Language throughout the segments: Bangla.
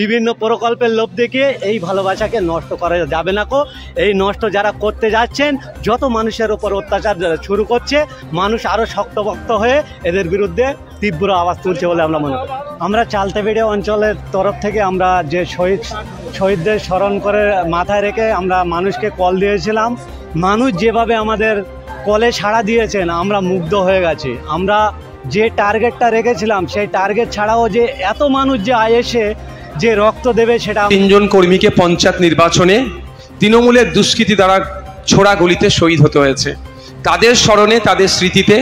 বিভিন্ন প্রকল্পের লোভ দেখিয়ে এই ভালোবাসাকে নষ্ট করা যাবে না কো। এই নষ্ট যারা করতে যাচ্ছেন, যত মানুষের ওপর অত্যাচার শুরু করছে, মানুষ আরও শক্তপোক্ত হয়ে এদের বিরুদ্ধে তীব্র আওয়াজ তুলছে বলে আমরা মনে করি। আমরা চালতেবেড়ে অঞ্চলের তরফ থেকে আমরা যে শহীদদের স্মরণ করে মাথায় রেখে আমরা মানুষকে কল দিয়েছিলাম। মানুষ যেভাবে আমাদের কলে সাড়া দিয়েছেন, আমরা মুগ্ধ হয়ে গেছি। আমরা যে টার্গেটটা রেখেছিলাম, সেই টার্গেট ছাড়াও যে এত মানুষ যে এসে যে রক্ত দেবে, সেটা 3 জন কর্মীকে পঞ্চায়েত নির্বাচনে তৃণমূলের দুষ্কৃতী দ্বারা ছোড়া গুলিতে শহীদ হতে হয়েছে। তাদের স্মরণে, তাদের স্মৃতিতে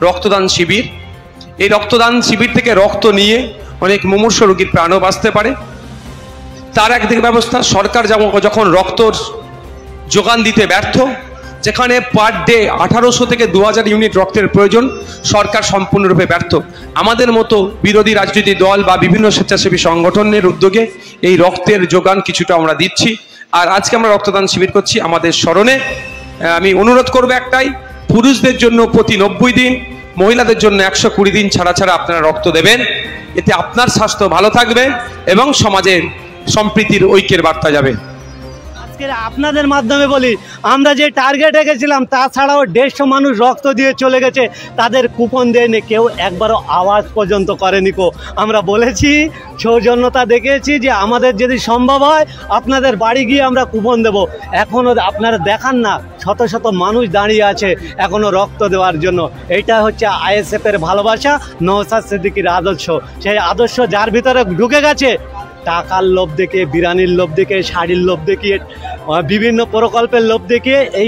রক্তদান শিবির। এই রক্তদান শিবির থেকে রক্ত নিয়ে অনেক মুমূর্ষু রোগীর প্রাণও বাঁচতে পারে। তার একদিক ব্যবস্থা, সরকার যখন রক্ত যোগান দিতে ব্যর্থ, যেখানে পার ডে 1800 থেকে 2000 ইউনিট রক্তের প্রয়োজন, সরকার সম্পূর্ণরূপে ব্যর্থ। আমাদের মতো বিরোধী রাজনৈতিক দল বা বিভিন্ন স্বেচ্ছাসেবী সংগঠনের উদ্যোগে এই রক্তের যোগান কিছুটা আমরা দিচ্ছি। আর আজকে আমরা রক্তদান শিবির করছি আমাদের স্মরণে। আমি অনুরোধ করবো একটাই, পুরুষদের জন্য প্রতি 90 দিন, মহিলাদের জন্য 120 দিন ছাড়া ছাড়া আপনারা রক্ত দেবেন। এতে আপনার স্বাস্থ্য ভালো থাকবে এবং সমাজের সম্প্রীতির ঐক্যের বার্তা যাবে। আপনাদের মাধ্যমে বলি, আমরা যে টার্গেট রেখেছিলাম তাছাড়াও 150 মানুষ রক্ত দিয়ে চলে গেছে, তাদের কুপন দেয়নি, কেউ একবারও আওয়াজ পর্যন্ত করেনি কো। আমরা বলেছি, সৌজন্যতা দেখিয়েছি যে আমাদের যদি সম্ভব হয় আপনাদের বাড়ি গিয়ে আমরা কুপন দেব। এখনও আপনারা দেখান না, শত শত মানুষ দাঁড়িয়ে আছে এখনও রক্ত দেওয়ার জন্য। এইটা হচ্ছে আইএসএফের ভালোবাসা, নওশাদ সিদ্দিকীর আদর্শ। সেই আদর্শ যার ভিতরে ঢুকে গেছে, টাকার লোভ দেখিয়ে, বিরিয়ানির লোভ দেখিয়ে, শাড়ির লোভ দেখিয়ে, বিভিন্ন প্রকল্পের লোভ দেখিয়ে এই